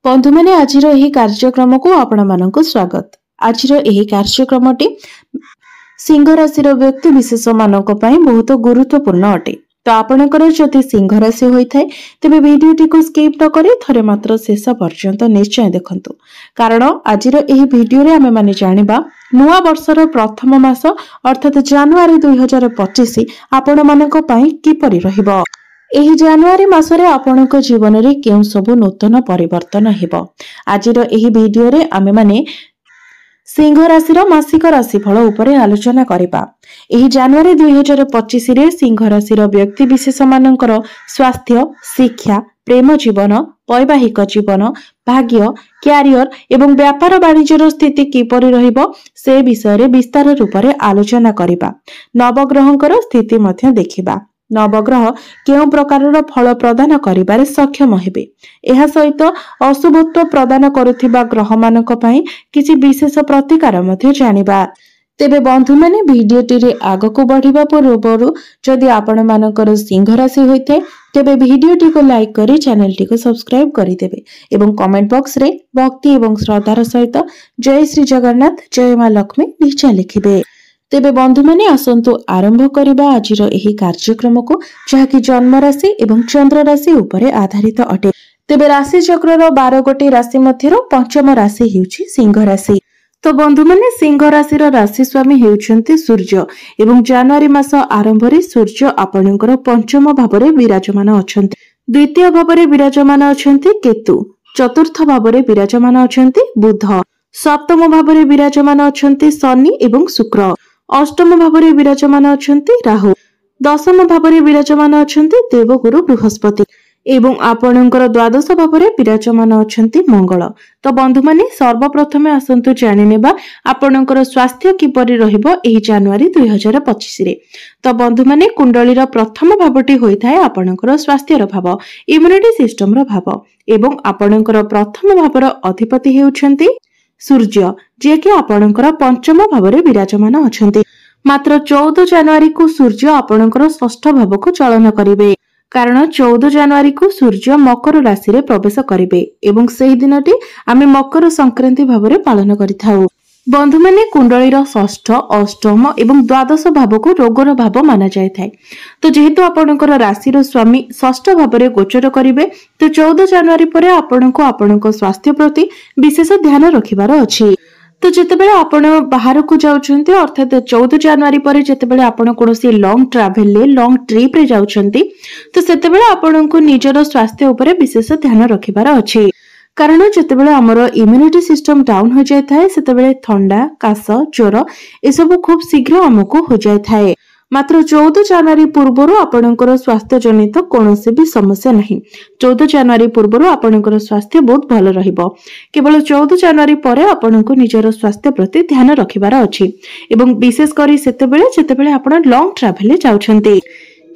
बंधु मैंने आज कार्यक्रम को आपण मानक स्वागत। आज कार्यक्रमटी सिंह राशि व्यक्ति विशेष मानक बहुत गुरुत्वपूर्ण अटे। तो आपणकर जदि सिंह राशि होता है तेज भिडटी को स्किप न करी थरे मात्र शेष पर्यंत निश्चय देखंतु, कारण आज भिडियो आमे माने जानिबा नुआ वर्षर प्रथम मास अर्थात जनवरी 2025 आपण मानक पई किपरि रहिबो। एही जनवरी मासरे आपणक जीवन रे केउ सब नूतन परिवर्तन हेबो। आजिर एही भिडियो रे आमे माने सिंह राशि मासिक राशिफल उपरे आलोचना करिबा। एही जनवरी 2025 रे सिंह राशि व्यक्ति विशेष मानकर स्वास्थ्य, शिक्षा, प्रेम जीवन, वैवाहिक जीवन, भाग्य, क्यारियर एवं व्यापार वाणिज्यर स्थिति किपरि रहिबो से विषय रे विस्तार रूप रे आलोचना करिबा। नवग्रहंकर स्थिति मध्य देखिबा। नवग्रह केउ प्रकारर फल प्रदान करिबारे सक्षम हेबे। एहा सहित अशुभत्व प्रदान करुथिबा ग्रह मानक पई किछि विशेष प्रतिकार मध्य जानिबा। तेबे बंधु माने भिडियोटी रे आगको बढ़िबा पूर्वरु जदि आपण मानकर सिंह राशि होइते तेबे भिडियोटी को लाइक करी चैनलटी को सब्सक्राइब करि देबे एवं कमेंट बॉक्स रे भक्ति एवं श्रद्धार सहित जय श्री जगन्नाथ जय मां लक्ष्मी निश्चय लिखिबे। तेबे बंधु माने आसंतु आरंभ करिबा आजिर एही कार्यक्रम को, जहाकि जन्म राशि एवं चंद्र राशि उपरे आधारित अटे। तेबे राशि चक्रर 12 गोटी राशि मध्यरो पंचम राशि हेउछि सिंह राशि। तो बंधु माने सिंह राशि राशि स्वामी हेउछन्ति सूर्य एवं जनवरी मास आरंभ रे सूर्य आपणकर पंचम भावरे विराजमान अछन्ति। द्वितीय भावरे विराजमान अछन्ति केतु, चतुर्थ भावरे विराजमान अछन्ति बुध, सप्तम भावरे विराजमान अछन्ति शनि एवं शुक्र, अष्टम भावरे विराजमान अछन्ति राहु, दशम भावरे विराजमान अछन्ति देवगुरु बृहस्पति एवं आपणकर द्वादश भावरे विराजमान अछन्ति मंगल। तो बंधु माने सर्वप्रथमे आसंतु जानि नेबा आपणकर स्वास्थ्य किपरि रहिबो एही जनवरी 2025 रे। तो बंधु माने कुंडलीर प्रथम भावटी होइथाय आपणकर स्वास्थ्यर भाव, इम्युनिटी सिस्टम रो भाव एवं आपणकर प्रथम भावर अधिपति हेउछन्ति सूर्य, जे कि आपणकर पंचम भावरे विराजमान अछन्ति। मात्र 14 जनवरी को सूर्य आपणकर षष्ठ भाव को चलन करिवे, कारण 14 जनवरी को सूर्य मकर राशि रे प्रवेश करिवे एवं सेही दिनटी आमे मकर संक्रांति भावरे पालन करिथाउ। बंधु माने कुंडलीर षष्ठ, अष्टम एवं द्वादश भाव को रोगर भाव माना जाय थाए। तो जेहेतु आपणकर राशिर स्वामी षष्ठ भावरे गोचर करिवे, तो 14 जनवरी परे आपणको आपणको स्वास्थ्य प्रति विशेष ध्यान रखिबार अछि। तो जेतेबेले आपण बाहर को जाउछन्ती अर्थात 14 जनवरी परे जेतेबेले आपण कोनोसी लॉन्ग ट्रैवल ले लॉन्ग ट्रिप रे जाउछन्ती, तो सेतेबेले आपणको निजर स्वास्थ्य उपरे विशेष ध्यान रखिबार अछि। कारण जेतेबेले हमर इम्युनिटी सिस्टम डाउन हो जाय थाए सेतेबेले ठंडा, काश, ज्वर एसबु खूब शीघ्र हमको हो जाय थाए। मात्र 14 जनवरी पूर्वरु आपणकर स्वास्थ्य जनित कोनोसी भी समस्या नहीं। 14 जनवरी पूर्वरु आपणकर स्वास्थ्य बहुत भलो रहिबो। केवल 14 जनवरी परे आपणको निजर स्वास्थ्य प्रति ध्यान रखिबार अछि एवं विशेष करी सेतेबेले जेतेबेले आपण लॉन्ग ट्रैवल ले जाउछन्ती।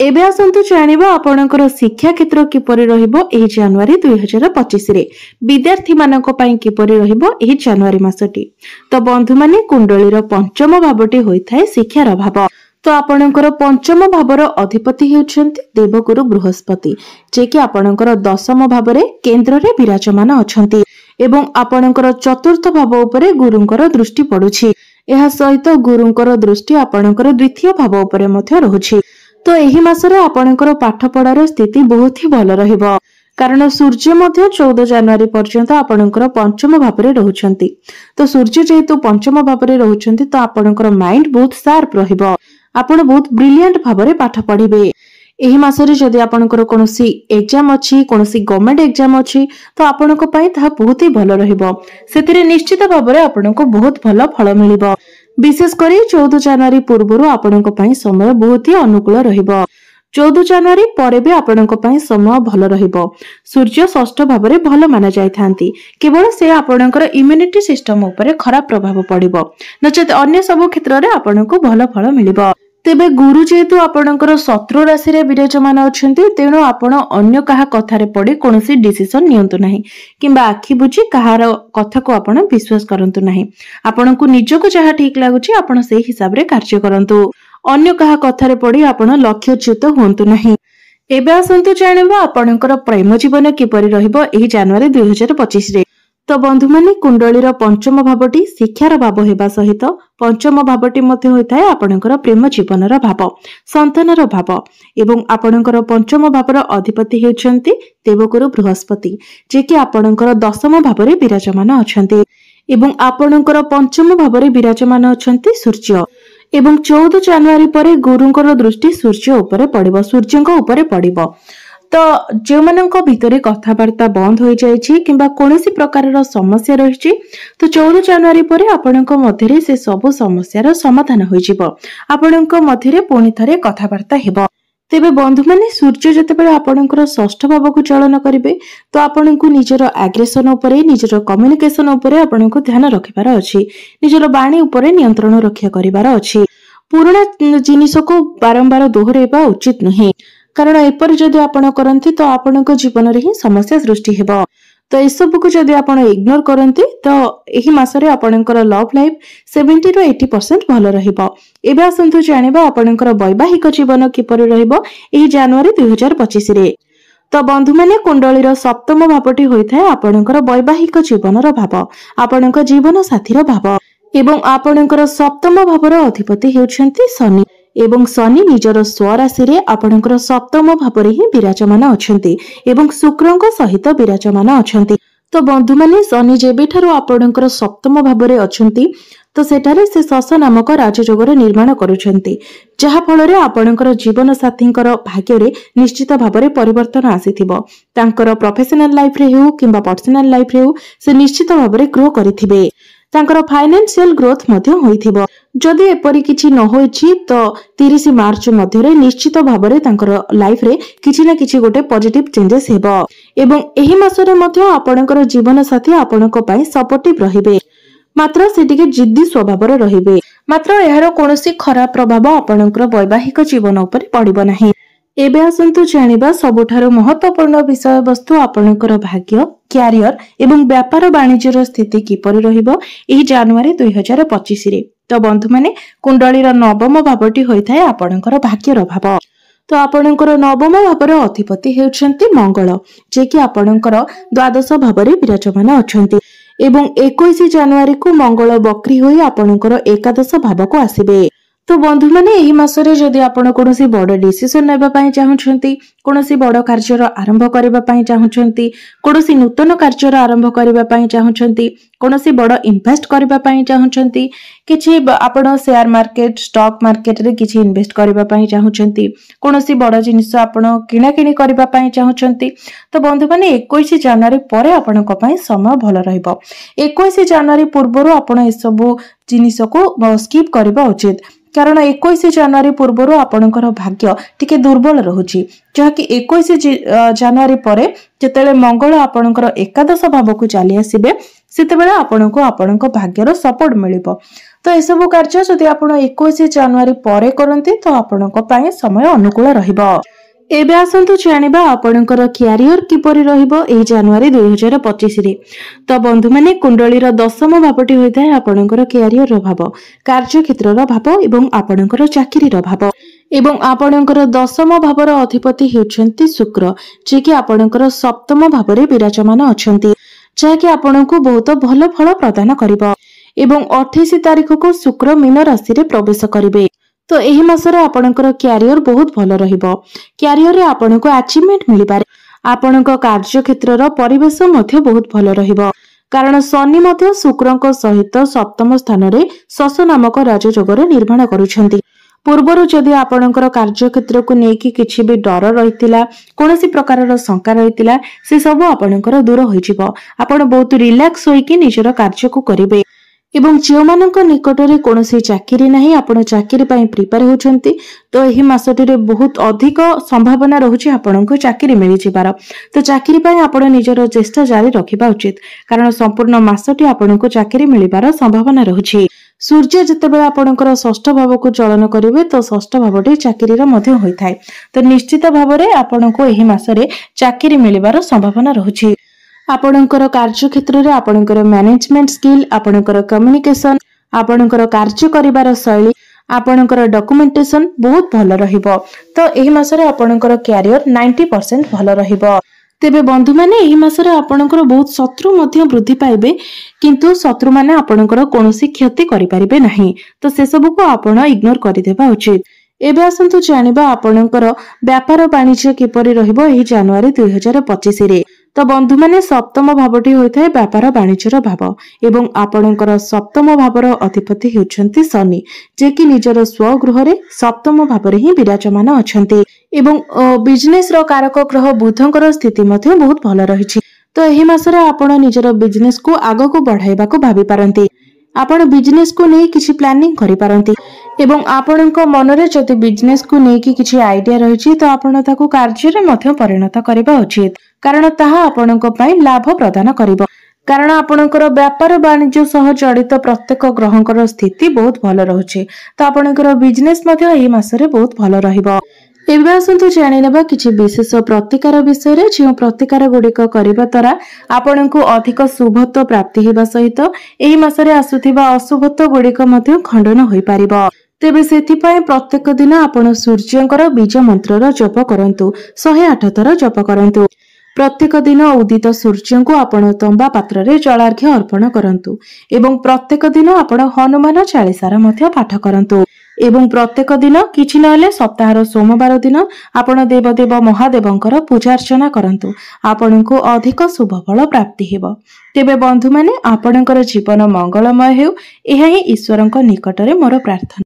एबे आसंतु जानिबा आपणकर शिक्षा क्षेत्र किपरि रहिबो एही जनवरी 2025 रे। विद्यार्थी मानक पई किपरि रहिबो एही जनवरी मासटी। तो बंधु माने कुंडलीर पंचम भावटी होइथाय शिक्षार भाव। तो आपणकर पंचम भावर अधिपति हेउछन्ति देवगुरु बृहस्पति, जे कि आपणकर दशम भावरे केंद्र रे विराजमान अछन्ति एवं आपणकर चतुर्थ भाव उपरे गुरुंकर दृष्टि पडुछि। एहा सहित गुरुंकर दृष्टि आपणकर द्वितीय भाव उपरे मध्य रहुछि। तो एही मासरे आपणकर पाठ पढ़ार स्थिति बहुत ही भल रहिबो, कारण सूर्य मध्य 14 जनवरी पर्यंत आपणकर पंचम भावरे रहुछन्ति। तो सूर्य जेहेतु पंचम भावरे रहुछन्ति तो आपणकर माइंड बहुत शार्प रहिबो, आपण बहुत ब्रिलियंट भावरे पाठ पढ़िबे। एही मासरे जदि आपणकर कोनोसी एग्जाम अछि, कोनोसी गवर्नमेंट एग्जाम अछि, तो आपणक पई ताहा बहुत ही भलो रहिबो। सेतिरे निश्चित भावरे आपणको बहुत भलो फल मिलिबो। विशेष करी 14 जनवरी पूर्वरु आपणक पई समय बहुत ही अनुकूल रहिबो। 14 जनवरी परे भी आपणक पई समय भलो रहिबो। सूर्य षष्ठ भावरे भलो माना जाय थांती, केवल से आपणकर इम्युनिटी सिस्टम उपरे खराब प्रभाव पड़िबो, नचेत अन्य सब क्षेत्र रे आपणको भलो फल मिलिबो। तेबे गुरु जेहेतु आपणकर शत्रु राशि रे विराजमान अछंती, तेणु आपण अन्य कहा कथारे पड़ी कोनोसी डिसिजन नियंतु नाही किंबा आखि बुझी कहार कथा को आपण विश्वास करंतु नाही। आपणको निजको जहा ठीक लागुची आपण सेही हिसाब रे कार्य करंतु। अन्य कहा कथारे पड़ी आपण लक्ष्यच्युत होंतु नाही। एबे आसंतु जानिबा आपणकर प्रेम जीवन किपरि रहिबो एही जनवरी 2025 रे। तो बंधु माने कुंडलीर पंचम भावटी शिक्षार भाव हेबा सहित पंचम भावटी मध्य होइथाय आपणकर प्रेम जीवनर भाव, संतानर भाव एवं आपणकर पंचम भावर अधिपति हेउछन्ति देवगुरु बृहस्पति, जे कि आपणकर दशम भावरे विराजमान अछन्ति एवं आपणकर पंचम भावरे विराजमान अछन्ति सूर्य। एवं 14 जनवरी परे गुरुंकर दृष्टि सूर्य उपरे पड़िबो, सूर्यंक उपरे पड़िबो। तो जो मानक भितरे कथबार्ता बंद हो जाइछि किंबा कोनोसी प्रकारर समस्या रहिछि तो 14 जनवरी परे आपणक मध्यरे से सब समस्यार समाधान होइजिबो, आपणक मध्यरे पुनि थरे कथबार्ता हेबो। तेबे बंधु माने सूर्य जतेबेले आपणकर षष्ठ भावको चलन करिवे तो आपणको निजर एग्रेशन उपरे, निजर कम्युनिकेशन उपरे आपणको ध्यान रखिबार अछि, निजर बाणी उपरे नियंत्रण रक्षा करिबार अछि। पुराना जिनिस को बारंबार दोहराइबा उचित नहीं, कारण एपर जदि आपण करंती तो आपणको जीवन रे ही समस्या सृष्टि हेबो। तो ए सब को जदि आपण इग्नोर करंती तो एही मासरे आपणकर लव लाइफ 70 ରୁ 80% भलो रहिबो। एबे आसंतु जानिबा आपणकर वैवाहिक जीवन किपरि रहिबो एही जनवरी 2025 रे। तो बंधु माने कुंडलीर सप्तम भावटी होइथाय आपणकर वैवाहिक जीवनर भाव, आपणकर जीवन साथीर भाव एवं आपणकर सप्तम भावर अधिपति हेउछन्ति शनि एवं शनि निजर स्वराशि रे आपणकर सप्तम भावरे ही विराजमान अछन्ति एवं शुक्रंक सहित विराजमान अछन्ति। तो बंधु माने शनि जेबेठारु आपणकर सप्तम भावरे अछन्ति तो सेठारे से शश नामक राजयोगर निर्माण करुछन्ति, जहा फଳରେ आपणकर जीवन साथींकर भाग्य रे निश्चित भावरे परिवर्तन आसीथिबो। तांकर प्रोफेशनल लाइफ रे हेउ किंबा पर्सनल लाइफ रे हेउ से निश्चित भावरे ग्रो करिथिबे, तांकर फाइनेंशियल ग्रोथ मध्य होइथिबो। जदि एपरि किछि न होइछि तो 30 मार्च मध्यरे निश्चित भावरे तांकर लाइफ रे किछि ना किछि गोटे पॉजिटिव चेंजेस हेबो एवं एही मासरे मध्य आपणकर जीवन साथी आपणक पई सपोर्टिव रहिबे, मात्र से टिके जिद्दी स्वभावर रहिबे। मात्र एहार कोनोसी खराब प्रभाव आपणकर वैवाहिक जीवन उपरे पड़िबो नाही। एबे आसंतु जानिबा सबुठारु महत्वपूर्ण विषय वस्तु आपणकर भाग्य, क्यारियर एवं व्यापार वाणिज्यर स्थिति किपरि रहिबो एही जनवरी 2025 रे। तो बंधु माने कुंडलीर नवम भावटी होइथाय आपणकर भाग्यर भाव। तो आपणकर नवम भावर अधिपति हेउछन्ति मंगल, जे कि आपणकर द्वादश भावरे विराजमान अछन्ति एवं 21 जनवरी को मंगल बक्री होई आपणकर एकादश भावको आसीबे। तो बंधु माने एही मासरे जदि आपण कोनोसी बड़ डिसिजन नेबा पई चाहुछन्ति, कोनोसी बड़ कार्यर आरंभ करबा पई चाहुछन्ति, कोनोसी नूतन कार्यर आरंभ करबा पई चाहुछन्ति, कोनोसी बड़ इन्वेस्ट करबा पई चाहुछन्ति, किछि आपण शेयर मार्केट स्टॉक मार्केट रे किछि इन्वेस्ट करबा पई चाहुछन्ति, कोनोसी बड़ जिनिस आपण किना किनी करबा पई चाहुछन्ति तो बंधु माने 21 जनवरी परे आपणक पई समय भलो रहइबो। 21 जनवरी पूर्वरो आपण ए सब जिनिस को स्किप करबा उचित, कारण 21 जनवरी पूर्वरो आपणकर भाग्य टिके दुर्बल रहुछि, जहाकि 21 जनवरी परे जेतेले मंगल आपणकर एकादश भावको चली आसीबे सेतेबेले आपणको आपणक भाग्यर सपोर्ट मिलिबो। तो ए सब कार्य जदि आपण 21 जनवरी परे करंती तो आपणक पई समय अनुकूल रहिबो। एबे आसंतु जानिबा आपणकर क्यारियर किपरि रहिबो एही जनवरी 2025 रे। तो बंधु माने कुंडलीर दशम भावटी होइथाय आपणकर क्यारियर भाव, कार्य क्षेत्रर भाव एवं आपणकर चाकरीर भाव एवं आपणकर दशम भावर अधिपति हेउछन्ति शुक्र, जे कि आपणकर सप्तम भावरे विराजमान अछन्ति, जे कि आपणको बहुत भलो फल प्रदान करिवो एवं 28 तारिख को शुक्र मीन राशि रे प्रवेश करिवे। तो एही मासरे आपणकर क्यारियर बहुत भलो रहिबो, क्यारियर रे आपणको अचीवमेंट मिलि पारे, आपणको कार्य क्षेत्रर परिवेश मध्य बहुत भलो रहिबो, कारण शनि मध्य शुक्रंक सहित सप्तम स्थान रे शश नामक राजयोगर निर्माण करूछन्ति। पूर्वरु जदि आपणकर कार्य क्षेत्र को नेकी किछि भी डर रहितिला, कोनोसी प्रकारर शंका रहितिला, से सब आपणकर दूर होइजिबो। आपण बहुत रिलैक्स होइकि निजर कार्य को करिवे एवं जो मानक निकटरे कोनोसी चाकरी नाही, आपण चाकरी पई प्रिपेयर होछन्ती तो एही मासटिरे बहुत अधिक संभावना रहुछि आपणको चाकरी मिलि जिबार। तो चाकरी पई आपण निजर चेष्टा जारी रखिबा उचित, कारण संपूर्ण मासटी आपणको चाकरी मिलिबार संभावना रहुछि। सूर्य जेतेबेले आपणकर षष्ठ भावको चलन करिवे तो षष्ठ भावटी चाकरीर मध्य होइथाय, तो निश्चित भावरे आपणको एही मासरे चाकरी मिलिबार संभावना रहुछि। आपणकर कार्य क्षेत्र रे आपणकर मैनेजमेंट स्किल, आपणकर कम्युनिकेशन, आपणकर कार्य करिबार शैली, आपणकर डॉक्यूमेंटेशन बहुत भल रहिबो। तो एही मासरे आपणकर कैरियर 90% भल रहिबो। तेबे बंधु माने एही मासरे आपणकर बहुत शत्रु मध्य वृद्धि पाइबे, किंतु शत्रु माने आपणकर कोनोसी क्षति करि परिबे नाही। तो से सब को आपण इग्नोर करि देबा उचित। एबे आसंतु जानिबा आपणकर व्यापार वाणिज्य किपरि रहिबो एही जनवरी 2025 रे। तो बंधु माने सप्तम भावटी होइथाय व्यापार वाणिज्यर भाव एवं आपणकर सप्तम भावर अधिपति हेउछन्ति शनि, जे कि निजर स्वगृह रे सप्तम भाव रे ही विराजमान अछन्ति एवं बिजनेस रो कारक ग्रह बुधंकर स्थिति मध्ये बहुत भल रहिछि। तो एही मासरे आपण निजर बिजनेस को आगो को बढ़ाइबा को भाबी पारंती। आपण बिजनेस को नहीं किछि प्लानिंग करि पारंती एवं आपणक मनरे जदि बिजनेस को नहीं किछि आइडिया रहिछि तो आपण ताको कार्य रे मध्ये परिणत करिबा उचित, कारण ताहा आपणक पई लाभ प्रदान करिवो। कारण आपणकर व्यापार वाणिज्य सह जड़ित प्रत्येक ग्रहंकर स्थिति बहुत भल रहुछि। तो आपणकर बिजनेस मध्ये एही मासरे बहुत भल रहिबो। एबे आसंतु जानि नेबा किछि विशेष प्रतिकार विषय रे, जे प्रतिकार गुडिक करिबा द्वारा आपणको अधिक शुभत्व प्राप्ति हेबा सहित एही मासरे आसुथिबा अशुभत्व गुडिक मध्ये खंडन होई पारिबो। तेबे सेथिपाई प्रत्येक दिन आपण सूर्यंकर बीज मंत्रर जप करंतु, 108 थर जप करंतु। प्रत्येक दिन उदित सूर्य को आपण तंबा पात्र रे जलार्घ्य अर्पण करंतु एवं प्रत्येक दिन आपण हनुमान चालीसार मध्ये पाठ करंतु एवं प्रत्येक दिन किछि नले सप्ताहर सोमवार दिन आपण देवदेव महादेवंकर पूजा अर्चना करंतु। आपणको अधिक शुभ फल प्राप्ति हेबो। तेबे बंधु माने आपणकर जीवन मंगलमय हेउ, एहा ही ईश्वरंक निकटरे मोर प्रार्थना।